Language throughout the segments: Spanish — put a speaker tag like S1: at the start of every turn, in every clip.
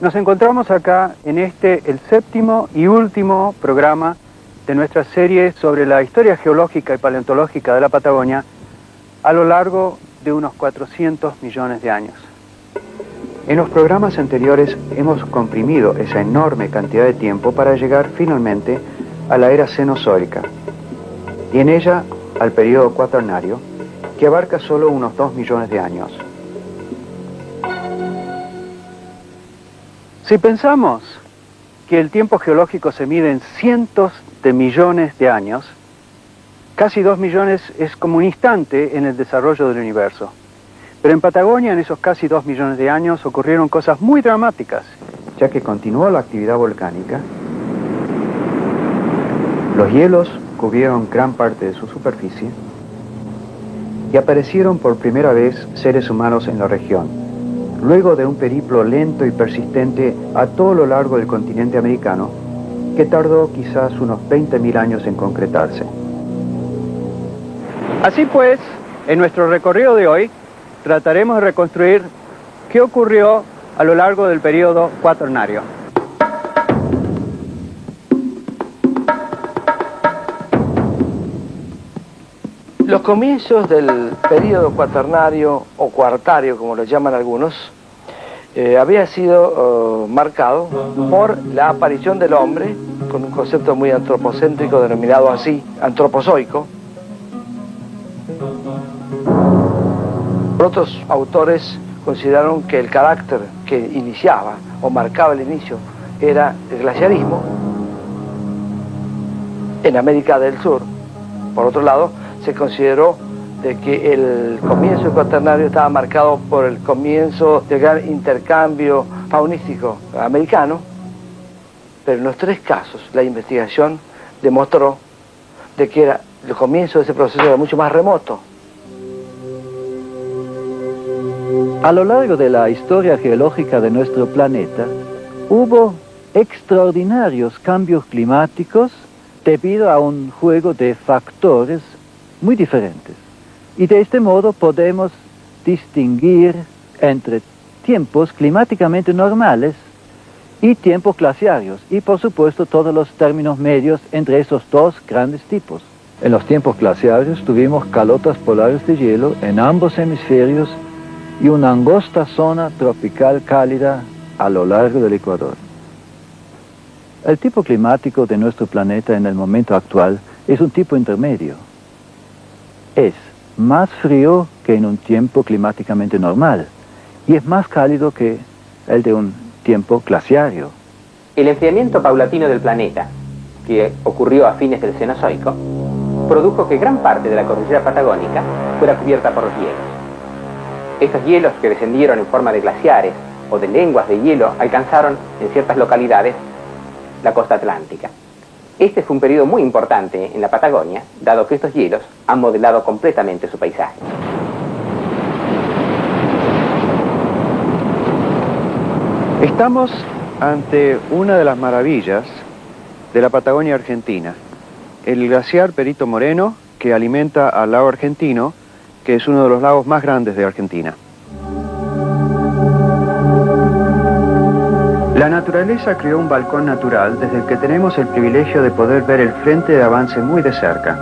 S1: Nos encontramos acá en el séptimo y último programa de nuestra serie sobre la historia geológica y paleontológica de la Patagonia a lo largo de unos 400 millones de años. En los programas anteriores hemos comprimido esa enorme cantidad de tiempo para llegar finalmente a la era cenozoica y en ella al periodo cuaternario, que abarca solo unos 2 millones de años. Si pensamos que el tiempo geológico se mide en cientos de millones de años, casi 2 millones es como un instante en el desarrollo del universo. Pero en Patagonia, en esos casi 2 millones de años, ocurrieron cosas muy dramáticas, ya que continuó la actividad volcánica, los hielos cubrieron gran parte de su superficie y aparecieron por primera vez seres humanos en la región, luego de un periplo lento y persistente a todo lo largo del continente americano, que tardó quizás unos 20.000 años en concretarse. Así pues, en nuestro recorrido de hoy, trataremos de reconstruir qué ocurrió a lo largo del periodo cuaternario.
S2: Los comienzos del periodo cuaternario o cuartario, como lo llaman algunos, había sido marcado por la aparición del hombre, con un concepto muy antropocéntrico denominado así, antropozoico. Otros autores consideraron que el carácter que iniciaba o marcaba el inicio era el glaciarismo en América del Sur. Por otro lado, se consideró de que el comienzo del cuaternario estaba marcado por el comienzo del gran intercambio faunístico americano, pero en los tres casos la investigación demostró de que el comienzo de ese proceso era mucho más remoto.
S3: A lo largo de la historia geológica de nuestro planeta, hubo extraordinarios cambios climáticos debido a un juego de factores muy diferentes. Y de este modo podemos distinguir entre tiempos climáticamente normales y tiempos glaciarios, y por supuesto todos los términos medios entre esos dos grandes tipos. En los tiempos glaciarios tuvimos calotas polares de hielo en ambos hemisferios y una angosta zona tropical cálida a lo largo del Ecuador. El tipo climático de nuestro planeta en el momento actual es un tipo intermedio. Es más frío que en un tiempo climáticamente normal y es más cálido que el de un tiempo glaciario.
S4: El enfriamiento paulatino del planeta, que ocurrió a fines del Cenozoico, produjo que gran parte de la cordillera patagónica fuera cubierta por los hielos. Estos hielos, que descendieron en forma de glaciares o de lenguas de hielo, alcanzaron en ciertas localidades la costa atlántica. Este fue un periodo muy importante en la Patagonia, dado que estos hielos han modelado completamente su paisaje.
S1: Estamos ante una de las maravillas de la Patagonia argentina, el glaciar Perito Moreno, que alimenta al lago Argentino, que es uno de los lagos más grandes de Argentina. La naturaleza creó un balcón natural desde el que tenemos el privilegio de poder ver el frente de avance muy de cerca.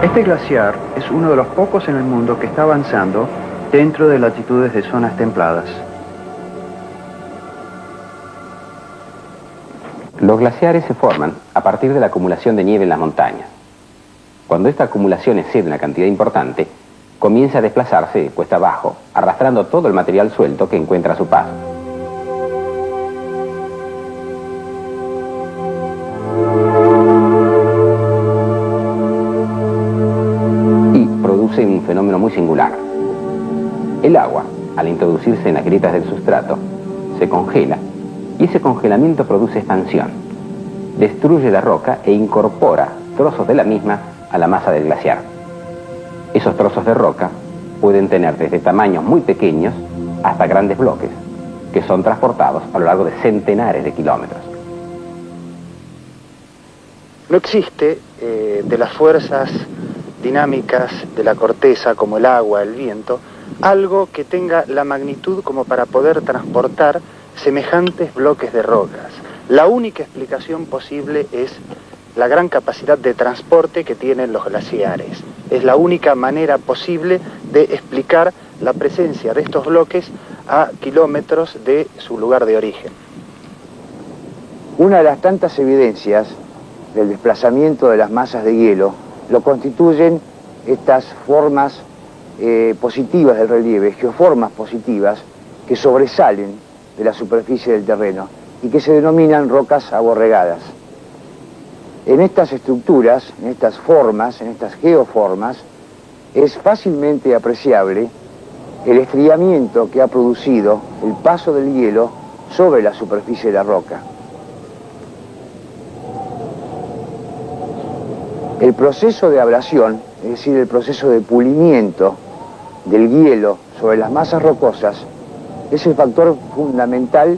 S1: Este glaciar es uno de los pocos en el mundo que está avanzando dentro de latitudes de zonas templadas.
S4: Los glaciares se forman a partir de la acumulación de nieve en las montañas. Cuando esta acumulación excede una cantidad importante, comienza a desplazarse cuesta abajo, arrastrando todo el material suelto que encuentra a su paso. Y produce un fenómeno muy singular. El agua, al introducirse en las grietas del sustrato, se congela, y ese congelamiento produce expansión. Destruye la roca e incorpora trozos de la misma a la masa del glaciar. Esos trozos de roca pueden tener desde tamaños muy pequeños hasta grandes bloques, que son transportados a lo largo de centenares de kilómetros.
S5: No existe de las fuerzas
S1: dinámicas de la corteza como el agua, el viento, algo que tenga la magnitud como para poder transportar semejantes bloques de rocas. La única explicación posible es la gran capacidad de transporte que tienen los glaciares. Es la única manera posible de explicar la presencia de estos bloques a kilómetros de su lugar de origen.
S2: Una de las tantas evidencias del desplazamiento de las masas de hielo lo constituyen estas formas positivas del relieve, geoformas positivas que sobresalen de la superficie del terreno y que se denominan rocas aborregadas. En estas estructuras, en estas formas, en estas geoformas, es fácilmente apreciable el estriamiento que ha producido el paso del hielo sobre la superficie de la roca. El proceso de ablación, es decir, el proceso de pulimiento del hielo sobre las masas rocosas, es el factor fundamental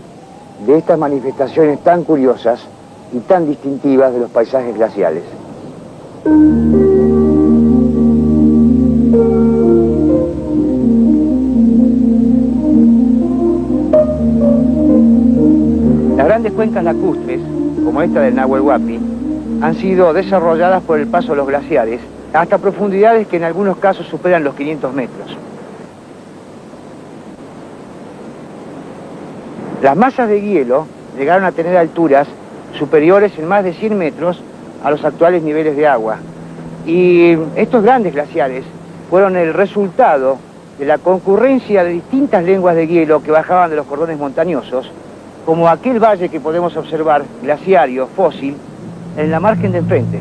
S2: de estas manifestaciones tan curiosas y tan distintivas de los paisajes glaciales.
S5: Las grandes cuencas lacustres, como esta del Nahuel Huapi, han sido desarrolladas por el paso de los glaciares hasta profundidades que en algunos casos superan los 500 metros. Las masas de hielo llegaron a tener alturas superiores en más de 100 metros a los actuales niveles de agua. Y estos grandes glaciares fueron el resultado de la concurrencia de distintas lenguas de hielo que bajaban de los cordones montañosos, como aquel valle que podemos observar, glaciario, fósil, en la margen de enfrente.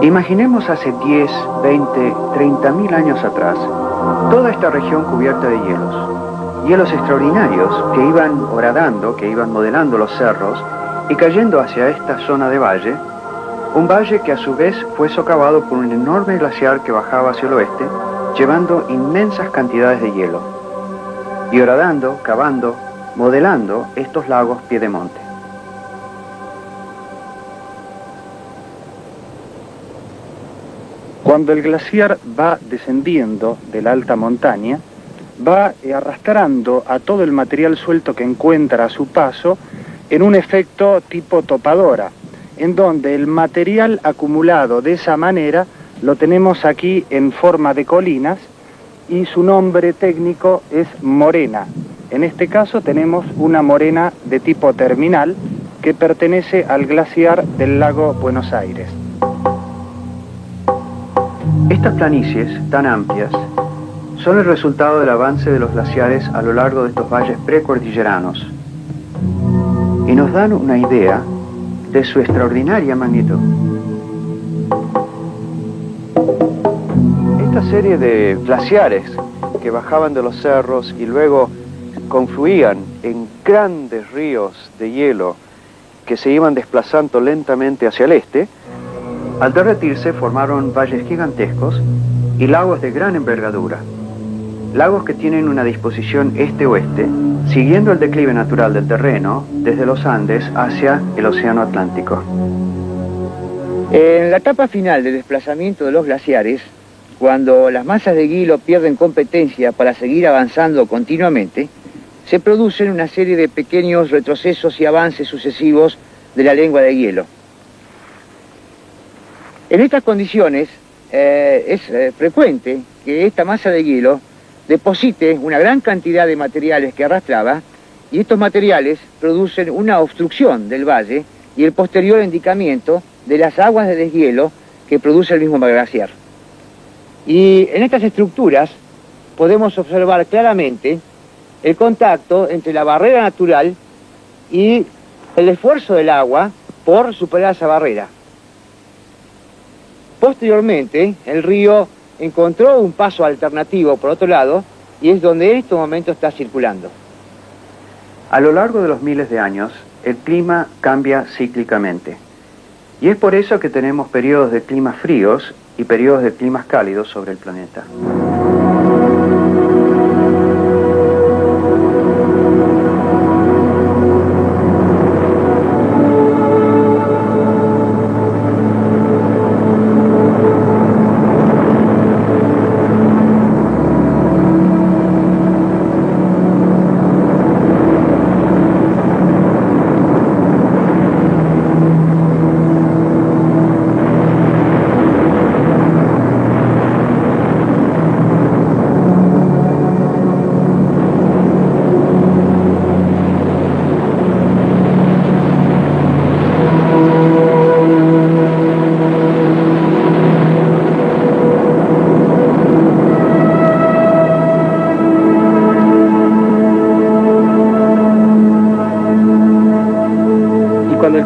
S1: Imaginemos hace 10, 20, 30.000 años atrás, toda esta región cubierta de hielos extraordinarios que iban horadando, que iban modelando los cerros y cayendo hacia esta zona de valle, un valle que a su vez fue socavado por un enorme glaciar que bajaba hacia el oeste, llevando inmensas cantidades de hielo, y horadando, cavando, modelando estos lagos piedemonte. Cuando el glaciar va descendiendo de la alta montaña, va arrastrando a todo el material suelto que encuentra a su paso en un efecto tipo topadora, en donde el material acumulado de esa manera lo tenemos aquí en forma de colinas y su nombre técnico es morena. En este caso tenemos una morena de tipo terminal que pertenece al glaciar del lago Buenos Aires. Estas planicies tan amplias son el resultado del avance de los glaciares a lo largo de estos valles precordilleranos y nos dan una idea de su extraordinaria magnitud. Esta serie de glaciares que bajaban de los cerros y luego confluían en grandes ríos de hielo que se iban desplazando lentamente hacia el este, al derretirse formaron valles gigantescos y lagos de gran envergadura. Lagos que tienen una disposición este-oeste, siguiendo el declive natural del terreno desde los Andes hacia el Océano Atlántico.
S5: En la etapa final del desplazamiento de los glaciares, cuando las masas de hielo pierden competencia para seguir avanzando continuamente, se producen una serie de pequeños retrocesos y avances sucesivos de la lengua de hielo. En estas condiciones es frecuente que esta masa de hielo deposite una gran cantidad de materiales que arrastraba y estos materiales producen una obstrucción del valle y el posterior endicamiento de las aguas de deshielo que produce el mismo glaciar. Y en estas estructuras podemos observar claramente el contacto entre la barrera natural y el esfuerzo del agua por superar esa barrera. Posteriormente, el río encontró un paso alternativo por otro lado y es donde en este momento está circulando.
S1: A lo largo de los miles de años, el clima cambia cíclicamente. Y es por eso que tenemos periodos de climas fríos y periodos de climas cálidos sobre el planeta.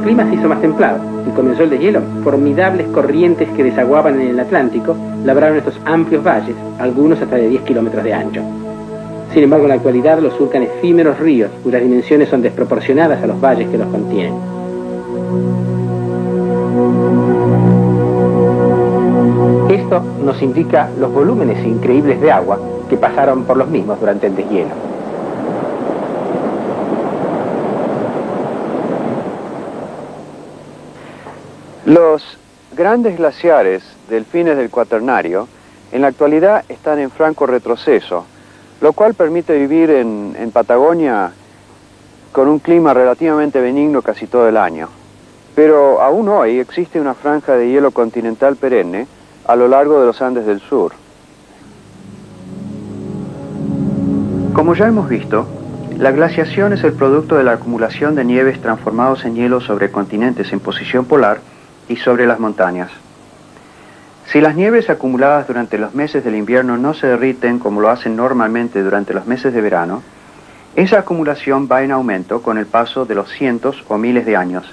S6: clima se hizo más templado y comenzó el deshielo, formidables corrientes que desaguaban en el Atlántico labraron estos amplios valles, algunos hasta de 10 kilómetros de ancho. Sin embargo, en la actualidad los surcan efímeros ríos, cuyas dimensiones son desproporcionadas a los valles que los contienen.
S4: Esto nos indica los volúmenes increíbles de agua que pasaron por los mismos durante el deshielo.
S1: Los grandes glaciares del fines del Cuaternario en la actualidad están en franco retroceso, lo cual permite vivir en Patagonia con un clima relativamente benigno casi todo el año. Pero aún hoy existe una franja de hielo continental perenne a lo largo de los Andes del sur. Como ya hemos visto, la glaciación es el producto de la acumulación de nieves transformados en hielo sobre continentes en posición polar y sobre las montañas. Si las nieves acumuladas durante los meses del invierno no se derriten como lo hacen normalmente durante los meses de verano, esa acumulación va en aumento con el paso de los cientos o miles de años.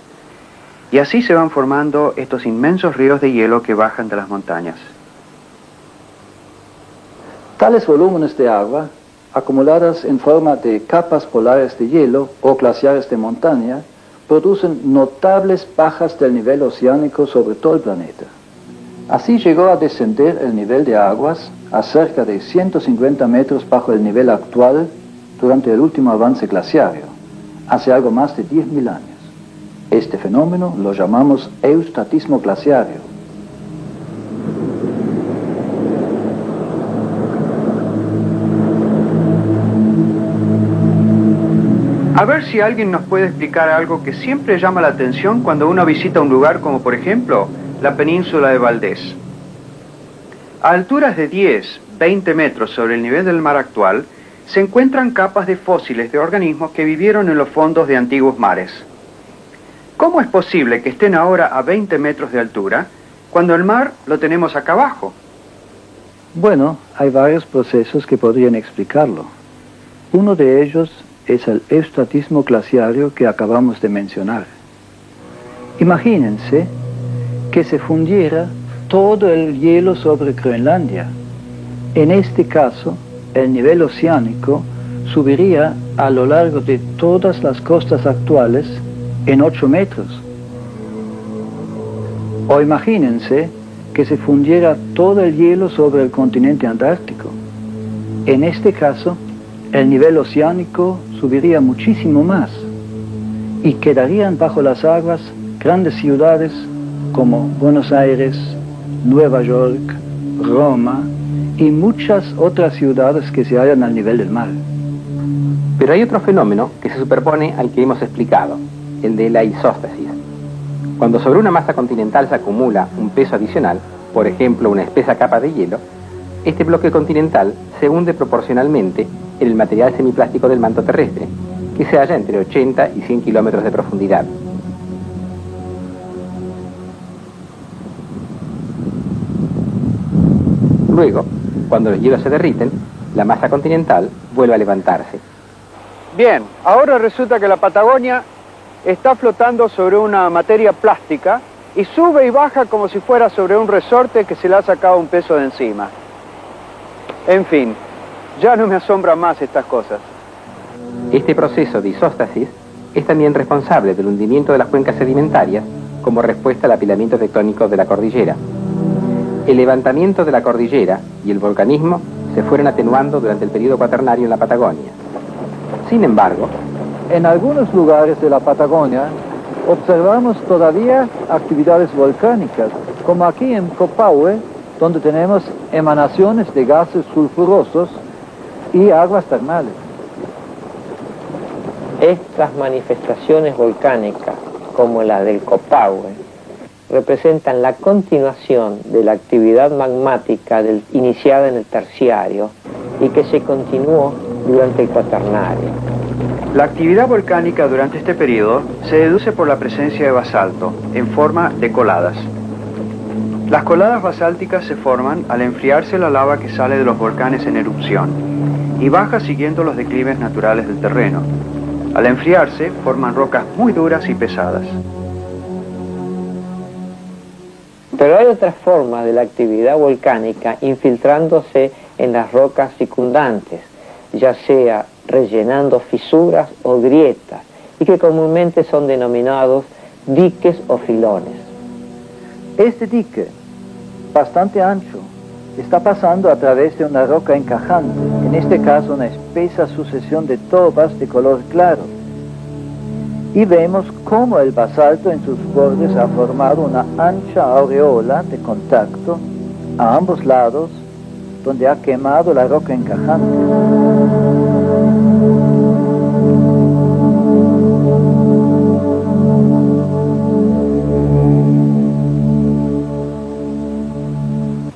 S1: Y así se van formando estos inmensos ríos de hielo que bajan de las montañas.
S3: Tales volúmenes de agua, acumuladas en forma de capas polares de hielo o glaciares de montaña, producen notables bajas del nivel oceánico sobre todo el planeta. Así llegó a descender el nivel de aguas a cerca de 150 metros bajo el nivel actual durante el último avance glaciario, hace algo más de 10.000 años. Este fenómeno lo llamamos eustatismo glaciario.
S1: A ver si alguien nos puede explicar algo que siempre llama la atención cuando uno visita un lugar como por ejemplo la península de Valdés. A alturas de 10, 20 metros sobre el nivel del mar actual, se encuentran capas de fósiles de organismos que vivieron en los fondos de antiguos mares. ¿Cómo es posible que estén ahora a 20 metros de altura cuando el mar lo tenemos acá abajo?
S3: Bueno, hay varios procesos que podrían explicarlo. Uno de ellos es el eustatismo glaciario que acabamos de mencionar. Imagínense que se fundiera todo el hielo sobre Groenlandia. En este caso, el nivel oceánico subiría a lo largo de todas las costas actuales en 8 metros. O imagínense que se fundiera todo el hielo sobre el continente antártico. En este caso, el nivel oceánico subiría muchísimo más y quedarían bajo las aguas grandes ciudades como Buenos Aires, Nueva York, Roma y muchas otras ciudades que se hallan al nivel del mar.
S4: Pero hay otro fenómeno que se superpone al que hemos explicado, el de la isóstasis. Cuando sobre una masa continental se acumula un peso adicional, por ejemplo una espesa capa de hielo, este bloque continental se hunde proporcionalmente en el material semiplástico del manto terrestre, que se halla entre 80 y 100 kilómetros de profundidad. Luego, cuando los hielos se derriten, la masa continental vuelve a levantarse.
S1: Bien, ahora resulta que la Patagonia está flotando sobre una materia plástica y sube y baja como si fuera sobre un resorte que se le ha sacado un peso de encima. En fin, ya no me asombran más estas cosas.
S4: Este proceso de isóstasis es también responsable del hundimiento de las cuencas sedimentarias como respuesta al apilamiento tectónico de la cordillera. El levantamiento de la cordillera y el volcanismo se fueron atenuando durante el periodo cuaternario en la Patagonia. Sin embargo,
S3: en algunos lugares de la Patagonia observamos todavía actividades volcánicas, como aquí en Copahue, donde tenemos emanaciones de gases sulfurosos y aguas termales.
S7: Estas manifestaciones volcánicas, como la del Copahue, representan la continuación de la actividad magmática iniciada en el Terciario y que se continuó durante el Cuaternario.
S1: La actividad volcánica durante este periodo se deduce por la presencia de basalto, en forma de coladas. Las coladas basálticas se forman al enfriarse la lava que sale de los volcanes en erupción y baja siguiendo los declives naturales del terreno. Al enfriarse, forman rocas muy duras y pesadas.
S7: Pero hay otras formas de la actividad volcánica infiltrándose en las rocas circundantes, ya sea rellenando fisuras o grietas, y que comúnmente son denominados diques o filones.
S3: Este dique, bastante ancho, está pasando a través de una roca encajante, en este caso una espesa sucesión de tobas de color claro. Y vemos cómo el basalto en sus bordes ha formado una ancha aureola de contacto a ambos lados, donde ha quemado la roca encajante.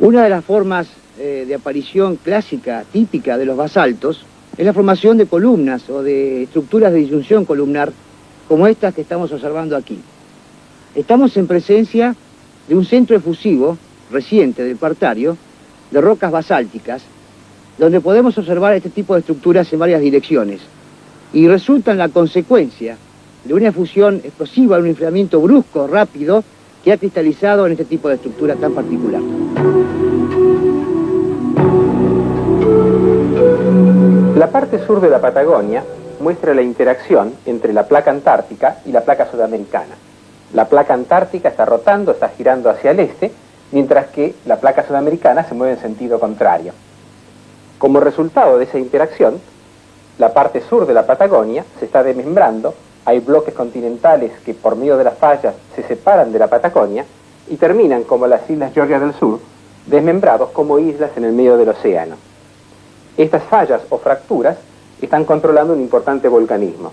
S5: Una de las formas de aparición clásica, típica de los basaltos, es la formación de columnas o de estructuras de disyunción columnar, como estas que estamos observando aquí. Estamos en presencia de un centro efusivo reciente del Cuartario, de rocas basálticas, donde podemos observar este tipo de estructuras en varias direcciones, y resultan la consecuencia de una efusión explosiva, un enfriamiento brusco, rápido, que ha cristalizado en este tipo de estructura tan particular.
S8: La parte sur de la Patagonia muestra la interacción entre la placa antártica y la placa sudamericana. La placa antártica está rotando, está girando hacia el este, mientras que la placa sudamericana se mueve en sentido contrario. Como resultado de esa interacción, la parte sur de la Patagonia se está desmembrando, hay bloques continentales que por medio de las fallas se separan de la Patagonia y terminan como las Islas Georgia del Sur, desmembrados como islas en el medio del océano. Estas fallas o fracturas están controlando un importante volcanismo.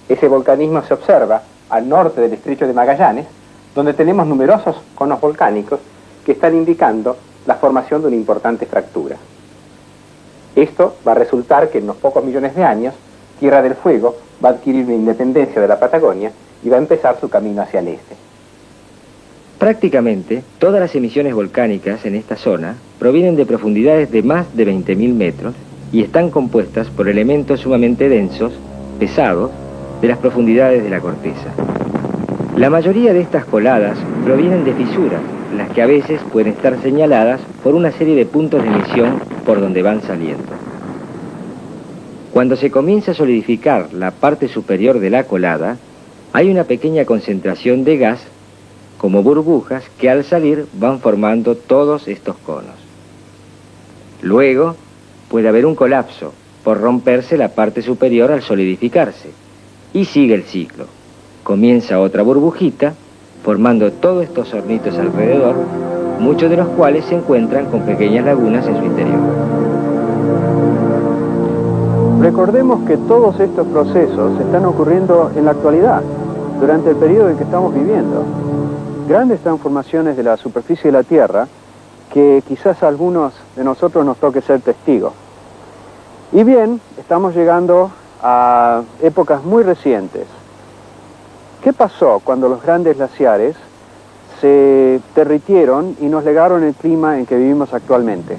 S8: Ese volcanismo se observa al norte del Estrecho de Magallanes, donde tenemos numerosos conos volcánicos que están indicando la formación de una importante fractura. Esto va a resultar que en unos pocos millones de años, Tierra del Fuego va a adquirir una independencia de la Patagonia y va a empezar su camino hacia el este.
S9: Prácticamente todas las emisiones volcánicas en esta zona provienen de profundidades de más de 20.000 metros y están compuestas por elementos sumamente densos, pesados, de las profundidades de la corteza. La mayoría de estas coladas provienen de fisuras, las que a veces pueden estar señaladas por una serie de puntos de emisión por donde van saliendo. Cuando se comienza a solidificar la parte superior de la colada, hay una pequeña concentración de gas, como burbujas, que al salir van formando todos estos conos. Luego, puede haber un colapso, por romperse la parte superior al solidificarse, y sigue el ciclo. Comienza otra burbujita, formando todos estos hornitos alrededor, muchos de los cuales se encuentran con pequeñas lagunas en su interior.
S1: Recordemos que todos estos procesos están ocurriendo en la actualidad, durante el periodo en que estamos viviendo. Grandes transformaciones de la superficie de la Tierra que quizás a algunos de nosotros nos toque ser testigos. Y bien, estamos llegando a épocas muy recientes. ¿Qué pasó cuando los grandes glaciares se derritieron y nos legaron el clima en que vivimos actualmente?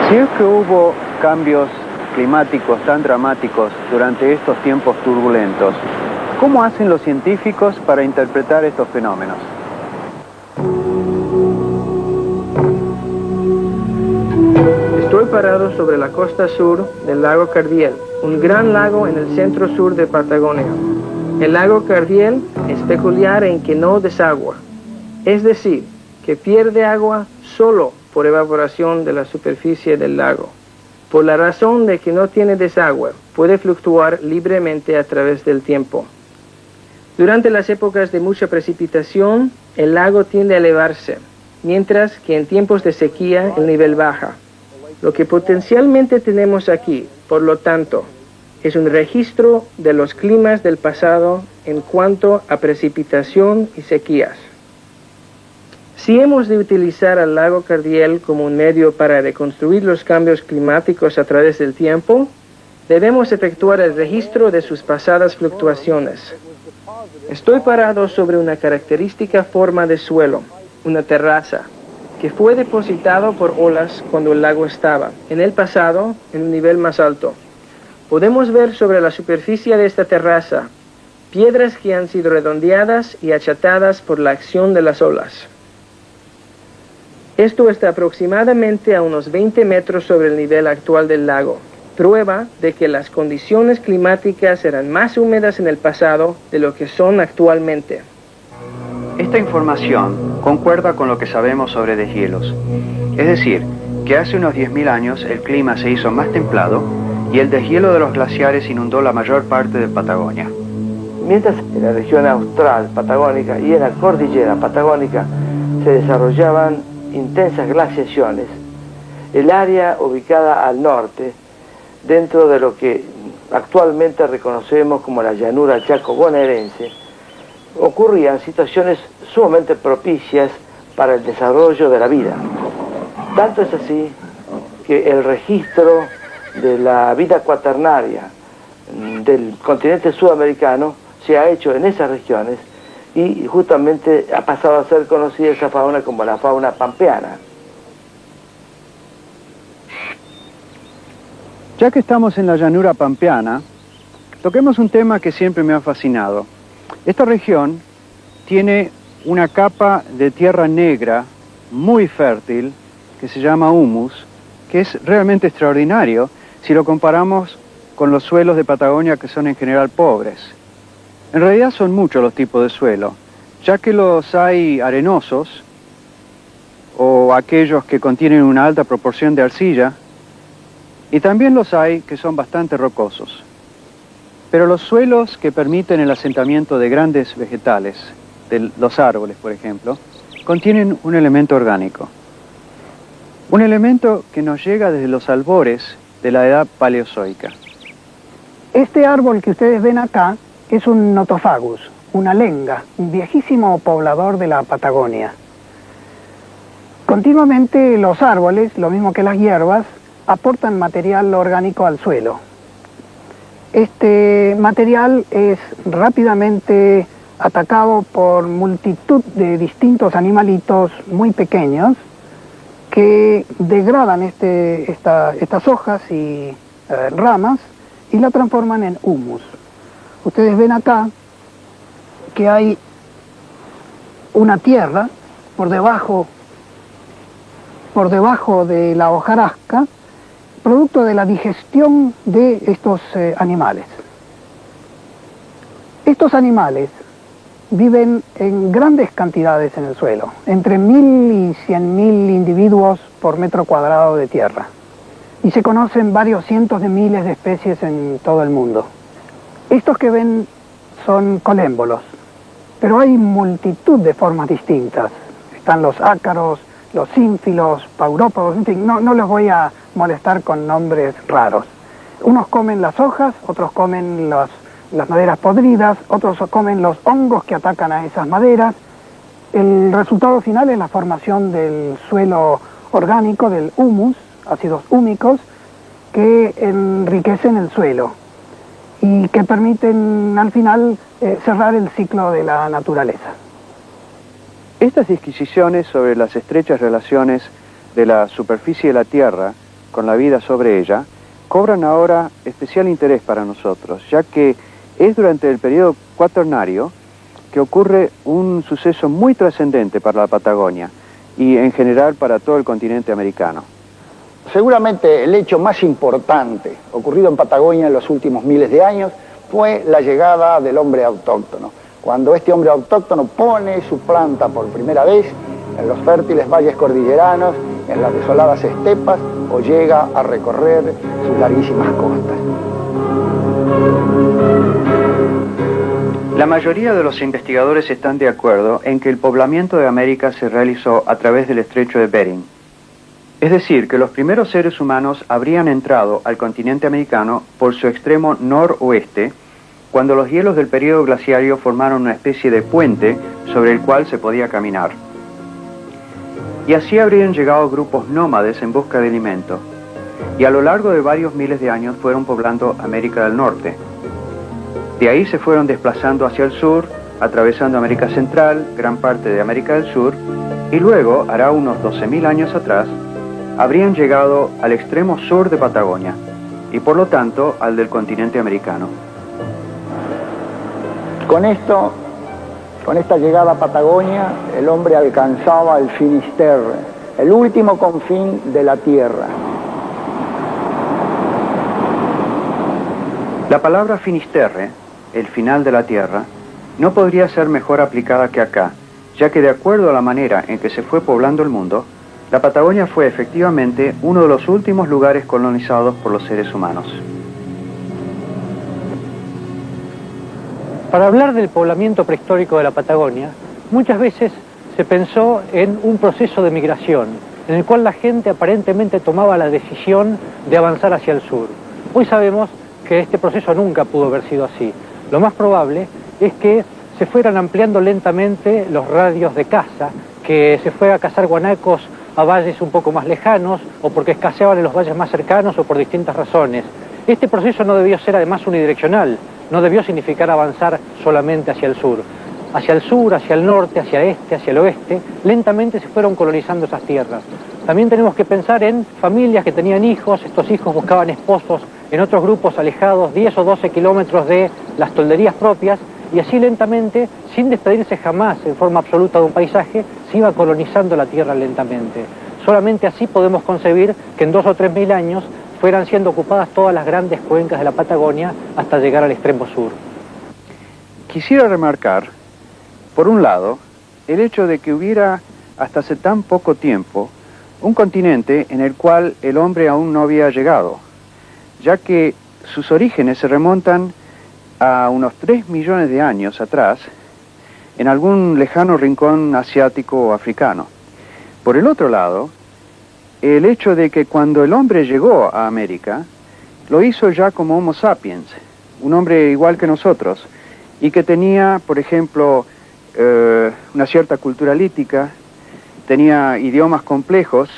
S1: Si es que hubo cambios climáticos tan dramáticos durante estos tiempos turbulentos, ¿cómo hacen los científicos para interpretar estos fenómenos?
S10: Estoy parado sobre la costa sur del lago Cardiel, un gran lago en el centro sur de Patagonia. El lago Cardiel es peculiar en que no desagua, es decir, que pierde agua solo por evaporación de la superficie del lago. Por la razón de que no tiene desagüe, puede fluctuar libremente a través del tiempo. Durante las épocas de mucha precipitación, el lago tiende a elevarse, mientras que en tiempos de sequía el nivel baja. Lo que potencialmente tenemos aquí, por lo tanto, es un registro de los climas del pasado en cuanto a precipitación y sequías. Si hemos de utilizar al lago Cardiel como un medio para reconstruir los cambios climáticos a través del tiempo, debemos efectuar el registro de sus pasadas fluctuaciones. Estoy parado sobre una característica forma de suelo, una terraza, que fue depositado por olas cuando el lago estaba, en el pasado, en un nivel más alto. podemos ver sobre la superficie de esta terraza piedras que han sido redondeadas y achatadas por la acción de las olas. Esto está aproximadamente a unos 20 metros sobre el nivel actual del lago, prueba de que las condiciones climáticas eran más húmedas en el pasado de lo que son actualmente.
S1: Esta información concuerda con lo que sabemos sobre deshielos, es decir, que hace unos 10.000 años el clima se hizo más templado y el deshielo de los glaciares inundó la mayor parte de Patagonia.
S2: Mientras en la región austral patagónica y en la cordillera patagónica se desarrollaban intensas glaciaciones, el área ubicada al norte, dentro de lo que actualmente reconocemos como la llanura chaco-bonaerense, ocurrían situaciones sumamente propicias para el desarrollo de la vida. Tanto es así que el registro de la vida cuaternaria del continente sudamericano se ha hecho en esas regiones y justamente ha pasado a ser conocida esa fauna como la fauna pampeana.
S1: Ya que estamos en la llanura pampeana, toquemos un tema que siempre me ha fascinado. Esta región tiene una capa de tierra negra muy fértil que se llama humus, que es realmente extraordinario si lo comparamos con los suelos de Patagonia, que son en general pobres. En realidad son muchos los tipos de suelo, ya que los hay arenosos o aquellos que contienen una alta proporción de arcilla, y también los hay que son bastante rocosos. Pero los suelos que permiten el asentamiento de grandes vegetales, de los árboles por ejemplo, contienen un elemento orgánico. Un elemento que nos llega desde los albores de la edad paleozoica.
S11: Este árbol que ustedes ven acá es un Nothofagus, una lenga, un viejísimo poblador de la Patagonia. Continuamente los árboles, lo mismo que las hierbas, aportan material orgánico al suelo. Este material es rápidamente atacado por multitud de distintos animalitos muy pequeños que degradan estas hojas y ramas y la transforman en humus. Ustedes ven acá que hay una tierra por debajo de la hojarasca, producto de la digestión de estos animales. Estos animales viven en grandes cantidades en el suelo, entre 1.000 y 100.000 individuos por metro cuadrado de tierra. Y se conocen varios cientos de miles de especies en todo el mundo. Estos que ven son colémbolos, pero hay multitud de formas distintas. Están los ácaros, los ínfilos, paurópodos, en fin, no les voy a molestar con nombres raros. Unos comen las hojas, otros comen las maderas podridas, otros comen los hongos que atacan a esas maderas. El resultado final es la formación del suelo orgánico, del humus, ácidos húmicos, que enriquecen el suelo y que permiten al final cerrar el ciclo de la naturaleza.
S1: Estas disquisiciones sobre las estrechas relaciones de la superficie de la Tierra con la vida sobre ella cobran ahora especial interés para nosotros, ya que es durante el periodo cuaternario que ocurre un suceso muy trascendente para la Patagonia y en general para todo el continente americano.
S12: Seguramente el hecho más importante ocurrido en Patagonia en los últimos miles de años fue la llegada del hombre autóctono. Cuando este hombre autóctono pone su planta por primera vez en los fértiles valles cordilleranos, en las desoladas estepas, o llega a recorrer sus larguísimas costas.
S1: La mayoría de los investigadores están de acuerdo en que el poblamiento de América se realizó a través del estrecho de Bering. Es decir, que los primeros seres humanos habrían entrado al continente americano por su extremo noroeste, cuando los hielos del período glaciario formaron una especie de puente sobre el cual se podía caminar. Y así habrían llegado grupos nómades en busca de alimento, y a lo largo de varios miles de años fueron poblando América del Norte. De ahí se fueron desplazando hacia el sur, atravesando América Central, gran parte de América del Sur, y luego, hará unos 12.000 años atrás, habrían llegado al extremo sur de Patagonia. y por lo tanto al del continente americano.
S12: Con esta llegada a Patagonia, el hombre alcanzaba el Finisterre, el último confín de la Tierra.
S1: La palabra Finisterre, el final de la Tierra, no podría ser mejor aplicada que acá, ya que de acuerdo a la manera en que se fue poblando el mundo, la Patagonia fue efectivamente uno de los últimos lugares colonizados por los seres humanos.
S13: Para hablar del poblamiento prehistórico de la Patagonia, muchas veces se pensó en un proceso de migración, en el cual la gente aparentemente tomaba la decisión de avanzar hacia el sur. Hoy sabemos que este proceso nunca pudo haber sido así. Lo más probable es que se fueran ampliando lentamente los radios de caza, que se fuera a cazar guanacos a valles un poco más lejanos, o porque escaseaban en los valles más cercanos, o por distintas razones. Este proceso no debió ser además unidireccional, no debió significar avanzar solamente hacia el sur, hacia el norte, hacia el este, hacia el oeste, lentamente se fueron colonizando esas tierras. También tenemos que pensar en familias que tenían hijos, estos hijos buscaban esposos en otros grupos alejados, 10 o 12 kilómetros de las tolderías propias, y así lentamente, sin despedirse jamás en forma absoluta de un paisaje, se iba colonizando la tierra lentamente. Solamente así podemos concebir que en 2 o 3 mil años fueran siendo ocupadas todas las grandes cuencas de la Patagonia hasta llegar al extremo sur.
S1: Quisiera remarcar, por un lado, el hecho de que hubiera, hasta hace tan poco tiempo, un continente en el cual el hombre aún no había llegado, ya que sus orígenes se remontan a unos 3 millones de años atrás, en algún lejano rincón asiático o africano. Por el otro lado, el hecho de que cuando el hombre llegó a América, lo hizo ya como Homo sapiens, un hombre igual que nosotros, y que tenía, por ejemplo, una cierta cultura lítica, tenía idiomas complejos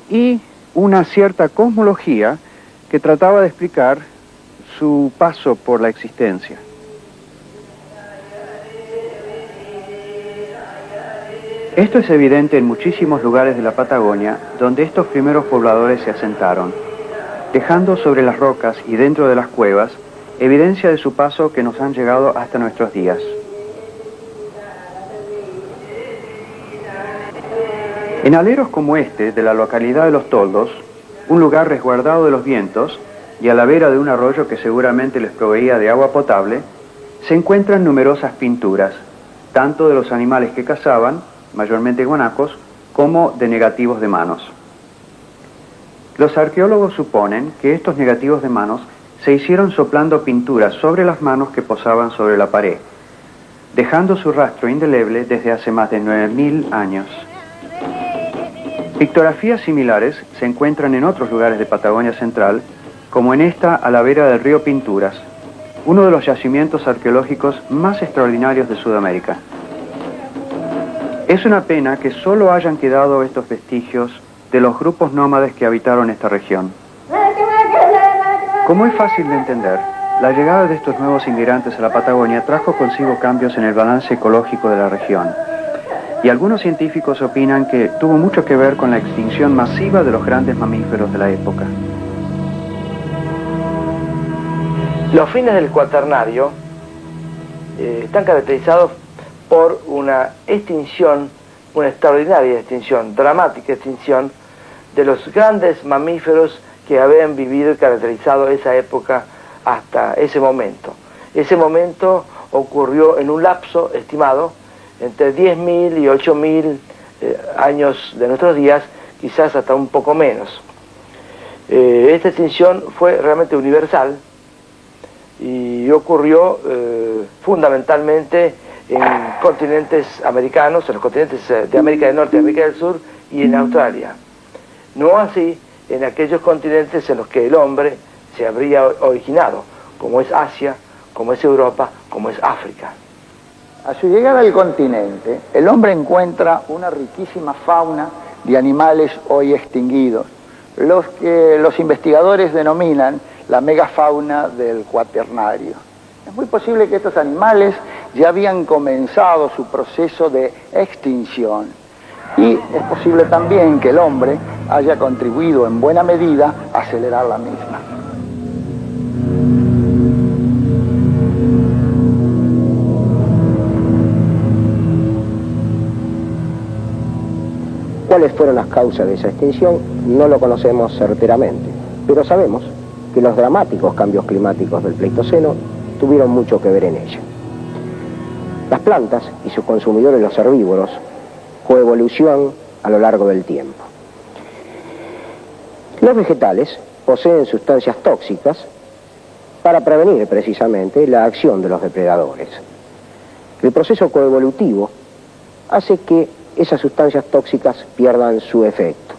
S1: y una cierta cosmología que trataba de explicar su paso por la existencia. Esto es evidente en muchísimos lugares de la Patagonia donde estos primeros pobladores se asentaron, dejando sobre las rocas y dentro de las cuevas evidencia de su paso que nos han llegado hasta nuestros días. En aleros como este, de la localidad de Los Toldos, un lugar resguardado de los vientos y a la vera de un arroyo que seguramente les proveía de agua potable, se encuentran numerosas pinturas, tanto de los animales que cazaban, mayormente guanacos, como de negativos de manos. Los arqueólogos suponen que estos negativos de manos se hicieron soplando pinturas sobre las manos que posaban sobre la pared, dejando su rastro indeleble desde hace más de 9000 años. Pictografías similares se encuentran en otros lugares de Patagonia Central, como en esta a la vera del río Pinturas, uno de los yacimientos arqueológicos más extraordinarios de Sudamérica. Es una pena que solo hayan quedado estos vestigios de los grupos nómades que habitaron esta región. Como es fácil de entender, la llegada de estos nuevos inmigrantes a la Patagonia trajo consigo cambios en el balance ecológico de la región. Y algunos científicos opinan que tuvo mucho que ver con la extinción masiva de los grandes mamíferos de la época.
S2: Los fines del Cuaternario están caracterizados por una extinción, una extraordinaria extinción, dramática extinción de los grandes mamíferos que habían vivido y caracterizado esa época hasta ese momento. Ese momento ocurrió en un lapso estimado entre 10.000 y 8.000 años de nuestros días, quizás hasta un poco menos. Esta extinción fue realmente universal y ocurrió fundamentalmente en continentes americanos, en los continentes de América del Norte y América del Sur y en Australia. No así en aquellos continentes en los que el hombre se habría originado, como es Asia, como es Europa, como es África.
S12: A su llegada al continente, el hombre encuentra una riquísima fauna de animales hoy extinguidos, los que los investigadores denominan la megafauna del Cuaternario. Es muy posible que estos animales ya habían comenzado su proceso de extinción y es posible también que el hombre haya contribuido en buena medida a acelerar la misma.
S14: ¿Cuáles fueron las causas de esa extinción? No lo conocemos certeramente, pero sabemos que los dramáticos cambios climáticos del Pleistoceno tuvieron mucho que ver en ella. Las plantas y sus consumidores, los herbívoros, coevolucionan a lo largo del tiempo. Los vegetales poseen sustancias tóxicas para prevenir precisamente la acción de los depredadores. El proceso coevolutivo hace que esas sustancias tóxicas pierdan su efecto.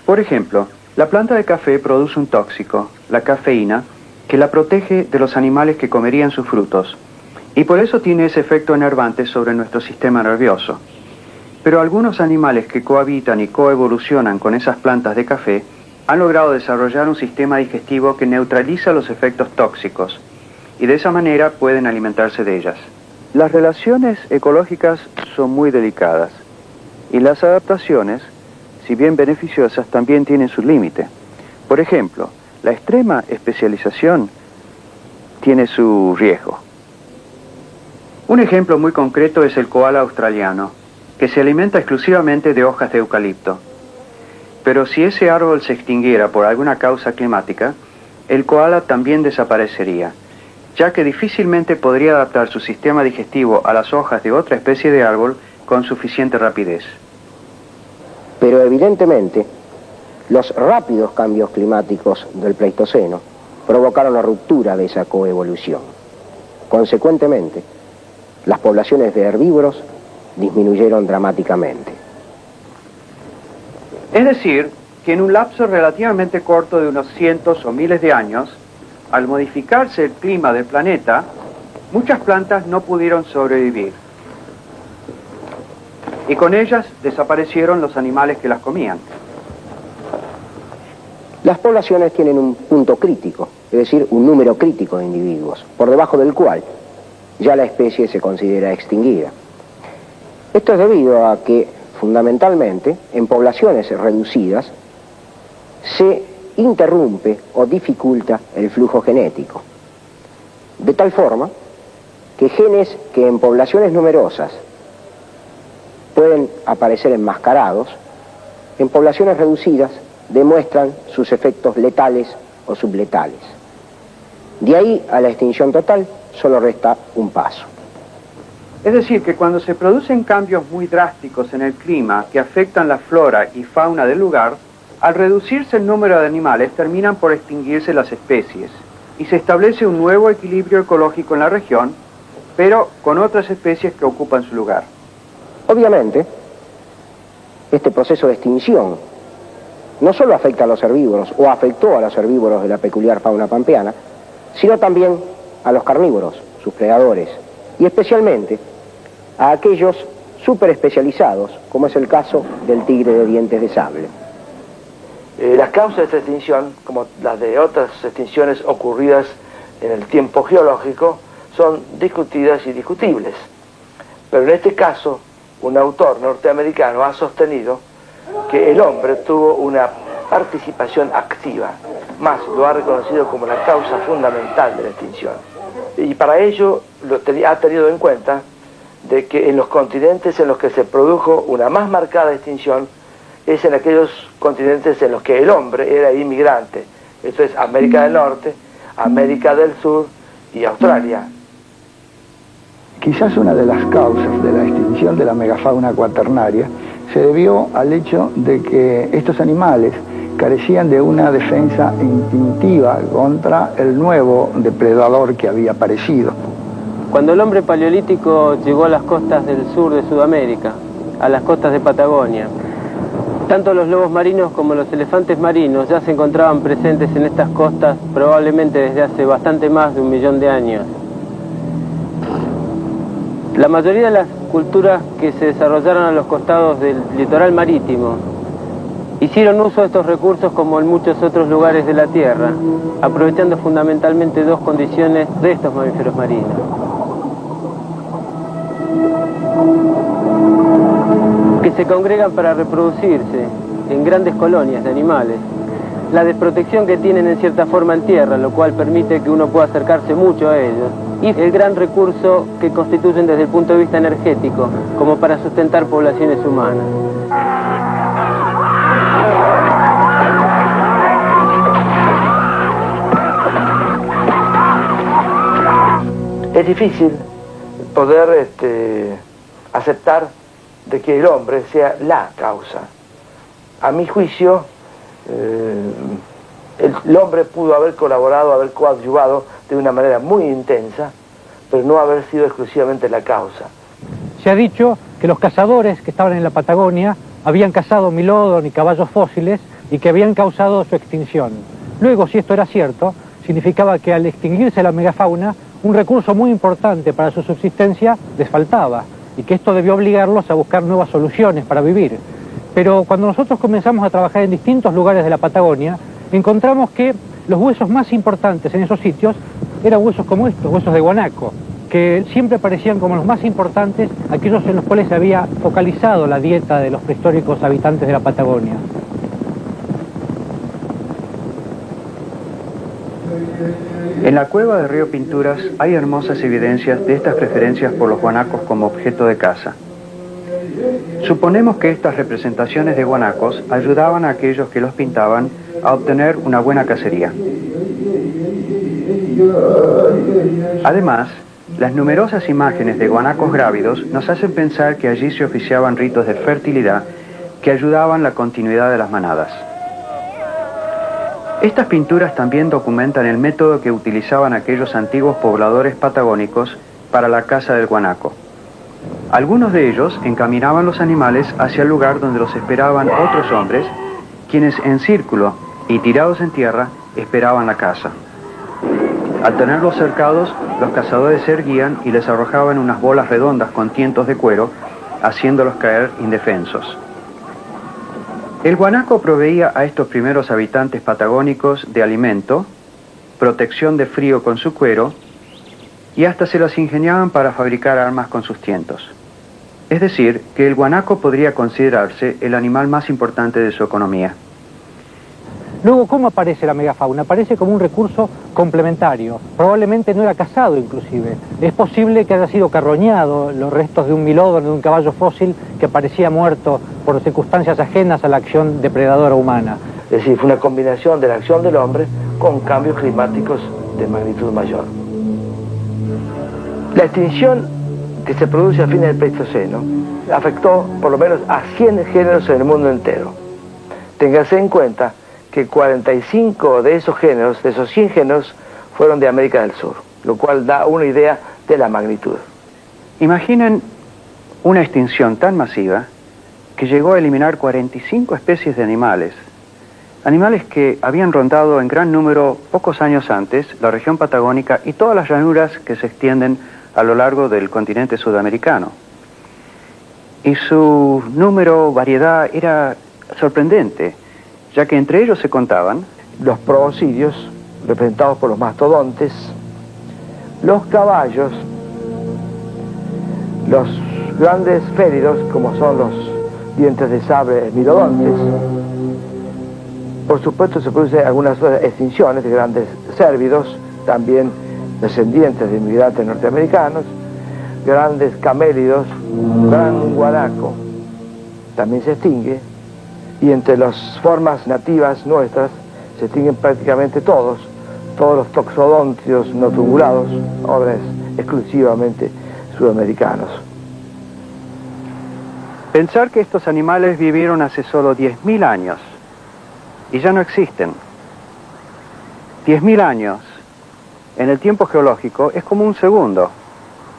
S1: Por ejemplo, la planta de café produce un tóxico, la cafeína, que la protege de los animales que comerían sus frutos, y por eso tiene ese efecto enervante sobre nuestro sistema nervioso. Pero algunos animales que cohabitan y coevolucionan con esas plantas de café han logrado desarrollar un sistema digestivo que neutraliza los efectos tóxicos, y de esa manera pueden alimentarse de ellas. Las relaciones ecológicas son muy delicadas, y las adaptaciones, si bien beneficiosas, también tienen su límite. Por ejemplo, la extrema especialización tiene su riesgo. Un ejemplo muy concreto es el koala australiano, que se alimenta exclusivamente de hojas de eucalipto. Pero si ese árbol se extinguiera por alguna causa climática, el koala también desaparecería, ya que difícilmente podría adaptar su sistema digestivo a las hojas de otra especie de árbol con suficiente rapidez.
S14: Pero evidentemente, los rápidos cambios climáticos del Pleistoceno provocaron la ruptura de esa coevolución. Consecuentemente, las poblaciones de herbívoros disminuyeron dramáticamente.
S1: Es decir, que en un lapso relativamente corto de unos cientos o miles de años, al modificarse el clima del planeta, muchas plantas no pudieron sobrevivir. Y con ellas desaparecieron los animales que las comían.
S14: Las poblaciones tienen un punto crítico, es decir, un número crítico de individuos, por debajo del cual ya la especie se considera extinguida. Esto es debido a que, fundamentalmente, en poblaciones reducidas, se interrumpe o dificulta el flujo genético. De tal forma que genes que en poblaciones numerosas pueden aparecer enmascarados, en poblaciones reducidas demuestran sus efectos letales o subletales. De ahí a la extinción total solo resta un paso.
S1: Es decir, que cuando se producen cambios muy drásticos en el clima que afectan la flora y fauna del lugar, al reducirse el número de animales terminan por extinguirse las especies y se establece un nuevo equilibrio ecológico en la región, pero con otras especies que ocupan su lugar.
S14: Obviamente, este proceso de extinción no solo afecta a los herbívoros o afectó a los herbívoros de la peculiar fauna pampeana, sino también a los carnívoros, sus predadores, y especialmente a aquellos superespecializados, como es el caso del tigre de dientes de sable.
S2: Las causas de esta extinción, como las de otras extinciones ocurridas en el tiempo geológico, son discutidas y discutibles. Pero en este caso, un autor norteamericano ha sostenido que el hombre tuvo una participación activa, más lo ha reconocido como la causa fundamental de la extinción. Y para ello ha tenido en cuenta de que en los continentes en los que se produjo una más marcada extinción es en aquellos continentes en los que el hombre era inmigrante. Esto es América del Norte, América del Sur y Australia.
S12: Quizás una de las causas de la extinción de la megafauna cuaternaria se debió al hecho de que estos animales carecían de una defensa instintiva contra el nuevo depredador que había aparecido.
S10: Cuando el hombre paleolítico llegó a las costas del sur de Sudamérica, a las costas de Patagonia, tanto los lobos marinos como los elefantes marinos ya se encontraban presentes en estas costas probablemente desde hace bastante más de 1 millón de años. La mayoría de las culturas que se desarrollaron a los costados del litoral marítimo hicieron uso de estos recursos como en muchos otros lugares de la Tierra, aprovechando fundamentalmente dos condiciones de estos mamíferos marinos. Que se congregan para reproducirse en grandes colonias de animales, la desprotección que tienen en cierta forma en tierra, lo cual permite que uno pueda acercarse mucho a ellos, y el gran recurso que constituyen desde el punto de vista energético, como para sustentar poblaciones humanas.
S2: Es difícil poder aceptar de que el hombre sea la causa. A mi juicio, el hombre pudo haber colaborado, haber coadyuvado de una manera muy intensa, pero no haber sido exclusivamente la causa.
S13: Se ha dicho que los cazadores que estaban en la Patagonia habían cazado milodon y caballos fósiles y que habían causado su extinción. Luego, si esto era cierto, significaba que al extinguirse la megafauna, un recurso muy importante para su subsistencia les faltaba y que esto debió obligarlos a buscar nuevas soluciones para vivir. Pero cuando nosotros comenzamos a trabajar en distintos lugares de la Patagonia, encontramos que los huesos más importantes en esos sitios eran huesos como estos, huesos de guanaco, que siempre parecían como los más importantes, aquellos en los cuales se había focalizado la dieta de los prehistóricos habitantes de la Patagonia.
S1: En la cueva de Río Pinturas hay hermosas evidencias de estas preferencias por los guanacos como objeto de caza. Suponemos que estas representaciones de guanacos ayudaban a aquellos que los pintaban a obtener una buena cacería. Además, las numerosas imágenes de guanacos grávidos nos hacen pensar que allí se oficiaban ritos de fertilidad que ayudaban la continuidad de las manadas. Estas pinturas también documentan el método que utilizaban aquellos antiguos pobladores patagónicos para la caza del guanaco. Algunos de ellos encaminaban los animales hacia el lugar donde los esperaban otros hombres, quienes en círculo y tirados en tierra esperaban la caza. Al tenerlos cercados, los cazadores se erguían y les arrojaban unas bolas redondas con tientos de cuero, haciéndolos caer indefensos. El guanaco proveía a estos primeros habitantes patagónicos de alimento, protección de frío con su cuero, y hasta se las ingeniaban para fabricar armas con sus tientos. Es decir, que el guanaco podría considerarse el animal más importante de su economía.
S13: Luego, ¿cómo aparece la megafauna? Aparece como un recurso complementario. Probablemente no era cazado, inclusive. Es posible que haya sido carroñado los restos de un milodon, de un caballo fósil que parecía muerto por circunstancias ajenas a la acción depredadora humana.
S2: Es decir, fue una combinación de la acción del hombre con cambios climáticos de magnitud mayor. La extinción que se produce a fines del Pleistoceno afectó por lo menos a 100 géneros en el mundo entero. Téngase en cuenta que 45 de esos géneros, de esos 100 géneros, fueron de América del Sur, lo cual da una idea de la magnitud.
S1: Imaginen una extinción tan masiva que llegó a eliminar 45 especies de animales, animales que habían rondado en gran número pocos años antes la región patagónica y todas las llanuras que se extienden a lo largo del continente sudamericano. Y su número, variedad, era sorprendente, ya que entre ellos se contaban
S2: los proboscidios, representados por los mastodontes, los caballos, los grandes félidos, como son los dientes de sable esmilodontes. Por supuesto se producen algunas extinciones de grandes cérvidos, también descendientes de inmigrantes norteamericanos, grandes camélidos, gran guanaco, también se extingue. Y entre las formas nativas nuestras se extinguen prácticamente todos los toxodontios no tubulados, órdenes exclusivamente sudamericanos.
S1: Pensar que estos animales vivieron hace solo 10.000 años y ya no existen. 10.000 años en el tiempo geológico es como un segundo.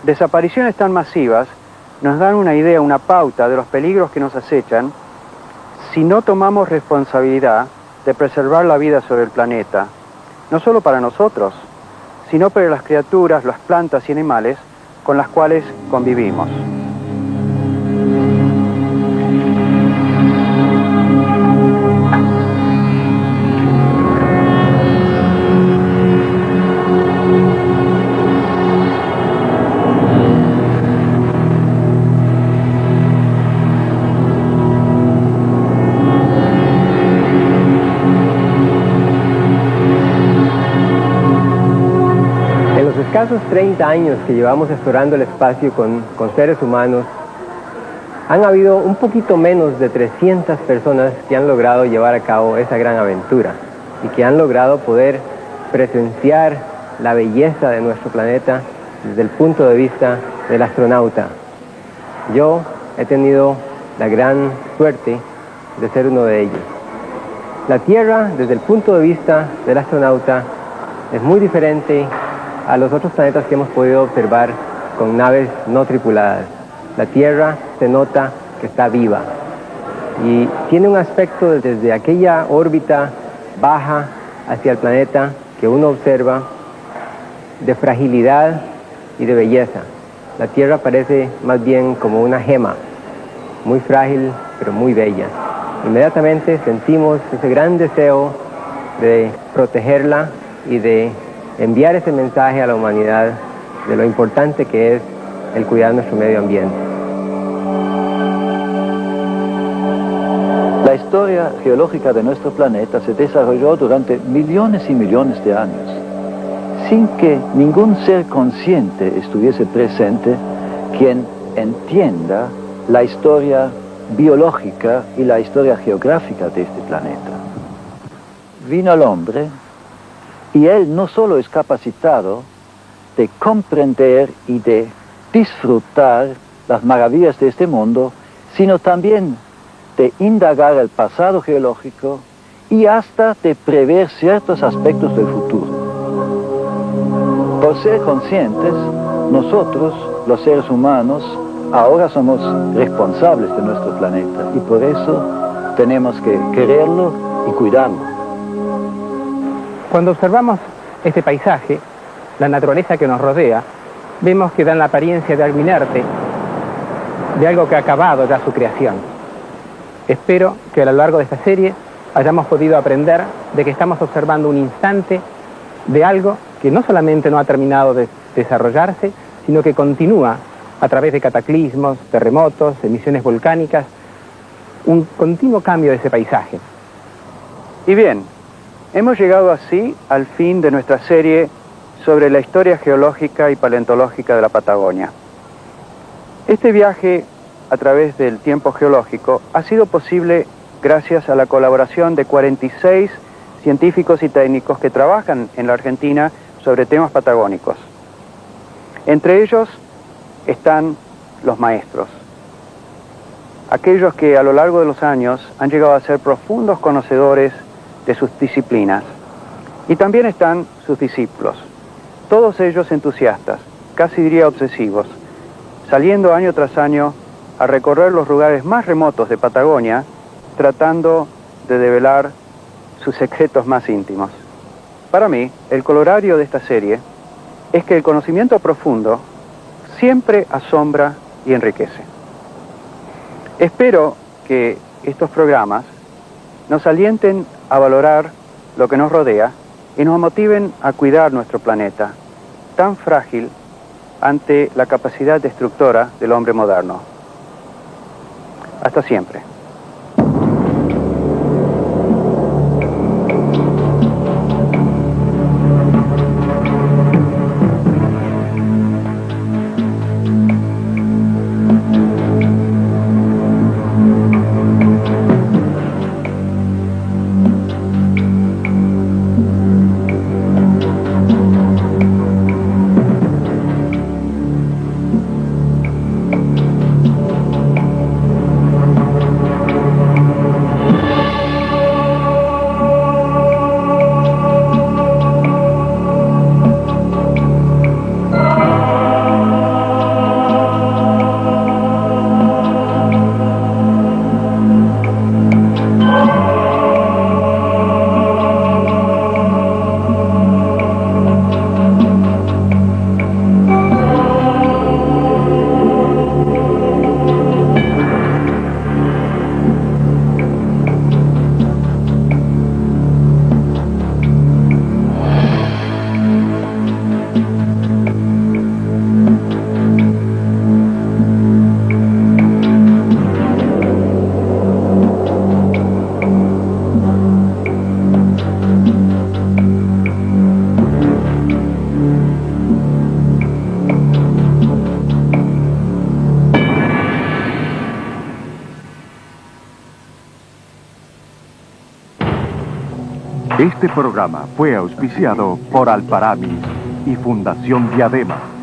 S1: Desapariciones tan masivas nos dan una idea, una pauta de los peligros que nos acechan si no tomamos responsabilidad de preservar la vida sobre el planeta, no solo para nosotros, sino para las criaturas, las plantas y animales con las cuales convivimos.
S15: Escasos 30 años que llevamos explorando el espacio con seres humanos, han habido un poquito menos de 300 personas que han logrado llevar a cabo esa gran aventura y que han logrado poder presenciar la belleza de nuestro planeta desde el punto de vista del astronauta. Yo he tenido la gran suerte de ser uno de ellos. La Tierra, desde el punto de vista del astronauta, es muy diferente a los otros planetas que hemos podido observar con naves no tripuladas. La Tierra se nota que está viva y tiene un aspecto desde aquella órbita baja hacia el planeta que uno observa de fragilidad y de belleza. La Tierra parece más bien como una gema, muy frágil pero muy bella. Inmediatamente sentimos ese gran deseo de protegerla y de enviar ese mensaje a la humanidad de lo importante que es el cuidar nuestro medio ambiente.
S3: La historia geológica de nuestro planeta se desarrolló durante millones y millones de años, sin que ningún ser consciente estuviese presente quien entienda la historia biológica y la historia geográfica de este planeta. Vino el hombre y él no solo es capacitado de comprender y de disfrutar las maravillas de este mundo, sino también de indagar el pasado geológico y hasta de prever ciertos aspectos del futuro. Por ser conscientes, nosotros, los seres humanos, ahora somos responsables de nuestro planeta y por eso tenemos que quererlo y cuidarlo.
S6: Cuando observamos este paisaje, la naturaleza que nos rodea, vemos que dan la apariencia de algo inerte, de algo que ha acabado ya su creación. Espero que a lo largo de esta serie hayamos podido aprender de que estamos observando un instante de algo que no solamente no ha terminado de desarrollarse, sino que continúa a través de cataclismos, terremotos, emisiones volcánicas, un continuo cambio de ese paisaje.
S1: Y bien, hemos llegado así al fin de nuestra serie sobre la historia geológica y paleontológica de la Patagonia. Este viaje a través del tiempo geológico ha sido posible gracias a la colaboración de 46 científicos y técnicos que trabajan en la Argentina sobre temas patagónicos. Entre ellos están los maestros, aquellos que a lo largo de los años han llegado a ser profundos conocedores de sus disciplinas. Y también están sus discípulos, todos ellos entusiastas, casi diría obsesivos, saliendo año tras año a recorrer los lugares más remotos de Patagonia, tratando de develar sus secretos más íntimos. Para mí, el colorario de esta serie es que el conocimiento profundo siempre asombra y enriquece. Espero que estos programas nos alienten a valorar lo que nos rodea y nos motiven a cuidar nuestro planeta, tan frágil ante la capacidad destructora del hombre moderno. Hasta siempre.
S16: Este programa fue auspiciado por Alparamis y Fundación Diadema.